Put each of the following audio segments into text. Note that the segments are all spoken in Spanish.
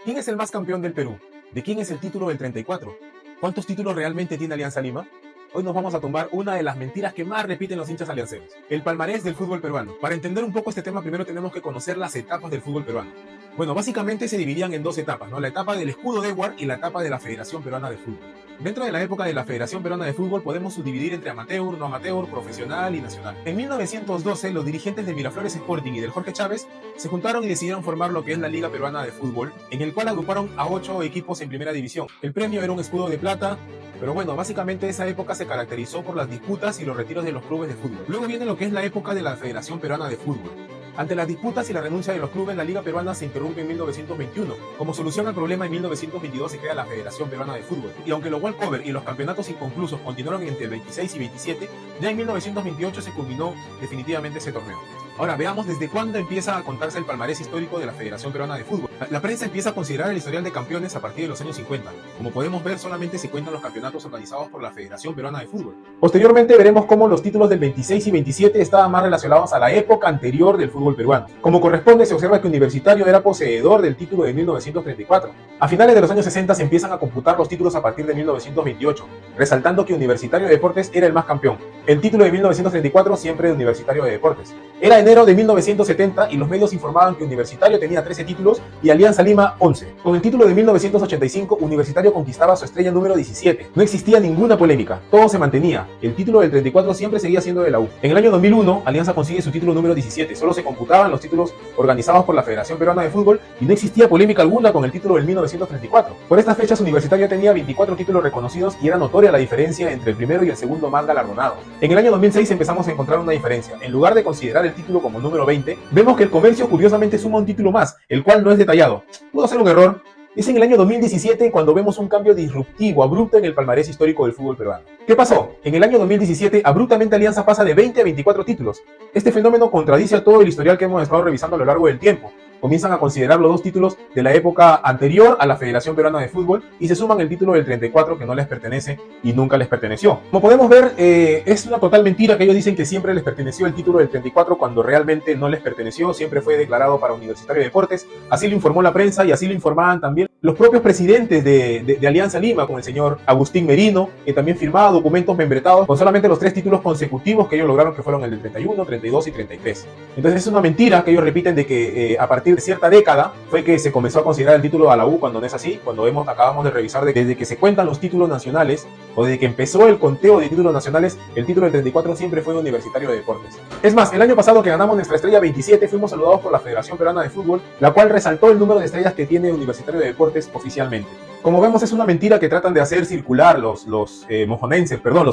¿Quién es el más campeón del Perú? ¿De quién es el título del 34? ¿Cuántos títulos realmente tiene Alianza Lima? Hoy nos vamos a tumbar una de las mentiras que más repiten los hinchas alianceros: el palmarés del fútbol peruano. Para entender un poco este tema, primero tenemos que conocer las etapas del fútbol peruano. Bueno, básicamente se dividían en dos etapas, ¿no? La etapa del escudo de Edward y la etapa de la Federación Peruana de Fútbol. Dentro de la época de la Federación Peruana de Fútbol podemos subdividir entre amateur, no amateur, profesional y nacional. En 1912, los dirigentes de Miraflores Sporting y del Jorge Chávez se juntaron y decidieron formar lo que es la Liga Peruana de Fútbol, en el cual agruparon a 8 equipos en primera división. El premio era un escudo de plata, pero bueno, básicamente esa época se caracterizó por las disputas y los retiros de los clubes de fútbol. Luego viene lo que es la época de la Federación Peruana de Fútbol. Ante las disputas y la renuncia de los clubes, la Liga Peruana se interrumpe en 1921. Como solución al problema, en 1922 se crea la Federación Peruana de Fútbol. Y aunque los walkover y los campeonatos inconclusos continuaron entre el 26 y 27, ya en 1928 se culminó definitivamente ese torneo. Ahora, veamos desde cuándo empieza a contarse el palmarés histórico de la Federación Peruana de Fútbol. La prensa empieza a considerar el historial de campeones a partir de los años 50. Como podemos ver, solamente se cuentan los campeonatos organizados por la Federación Peruana de Fútbol. Posteriormente veremos cómo los títulos del 26 y 27 estaban más relacionados a la época anterior del fútbol peruano. Como corresponde, se observa que Universitario era poseedor del título de 1934. A finales de los años 60 se empiezan a computar los títulos a partir de 1928, resaltando que Universitario de Deportes era el más campeón. El título de 1934 siempre de Universitario de Deportes. Era enero de 1970 y los medios informaban que Universitario tenía 13 títulos y Alianza Lima 11. Con el título de 1985, Universitario conquistaba su estrella número 17. No existía ninguna polémica, todo se mantenía. El título del 34 siempre seguía siendo de la U. En el año 2001, Alianza consigue su título número 17. Solo se computaban los títulos organizados por la Federación Peruana de Fútbol y no existía polémica alguna con el título del 1934. Por estas fechas, Universitario tenía 24 títulos reconocidos y era notoria la diferencia entre el primero y el segundo más galardonado. En el año 2006 empezamos a encontrar una diferencia. En lugar de considerar el título como número 20, vemos que el Comercio curiosamente suma un título más, el cual no es detallado. Pudo ser un error. Es en el año 2017 cuando vemos un cambio disruptivo, abrupto en el palmarés histórico del fútbol peruano. ¿Qué pasó? En el año 2017, abruptamente Alianza pasa de 20 a 24 títulos. Este fenómeno contradice a todo el historial que hemos estado revisando a lo largo del tiempo. Comienzan a considerar los dos títulos de la época anterior a la Federación Peruana de Fútbol y se suman el título del 34 que no les pertenece y nunca les perteneció. Como podemos ver, es una total mentira que ellos dicen que siempre les perteneció el título del 34 cuando realmente no les perteneció, siempre fue declarado para Universitario de Deportes. Así lo informó la prensa y así lo informaban también los propios presidentes de Alianza Lima, con el señor Agustín Merino, que también firmaba documentos membretados con solamente los 3 títulos consecutivos que ellos lograron, que fueron el del 31, 32 y 33. Entonces es una mentira que ellos repiten de que a partir de cierta década fue que se comenzó a considerar el título a la U, cuando no es así, cuando acabamos de revisar desde que se cuentan los títulos nacionales o desde que empezó el conteo de títulos nacionales, el título del 34 siempre fue Universitario de Deportes. Es más, el año pasado que ganamos nuestra estrella 27 fuimos saludados por la Federación Peruana de Fútbol, la cual resaltó el número de estrellas que tiene Universitario de Deportes oficialmente. Como vemos, es una mentira que tratan de hacer circular los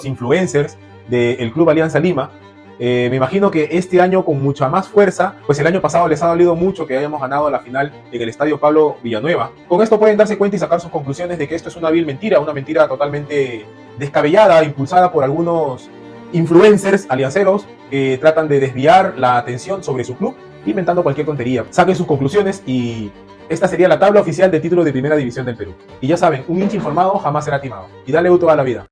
influencers del Club Alianza Lima. Me imagino que este año con mucha más fuerza, pues el año pasado les ha dolido mucho que hayamos ganado la final en el Estadio Pablo Villanueva. Con esto pueden darse cuenta y sacar sus conclusiones de que esto es una vil mentira, una mentira totalmente descabellada, impulsada por algunos influencers alianceros que tratan de desviar la atención sobre su club, inventando cualquier tontería. Saquen sus conclusiones y esta sería la tabla oficial de títulos de Primera División del Perú. Y ya saben, un hincha informado jamás será timado. Y dale U toda la vida.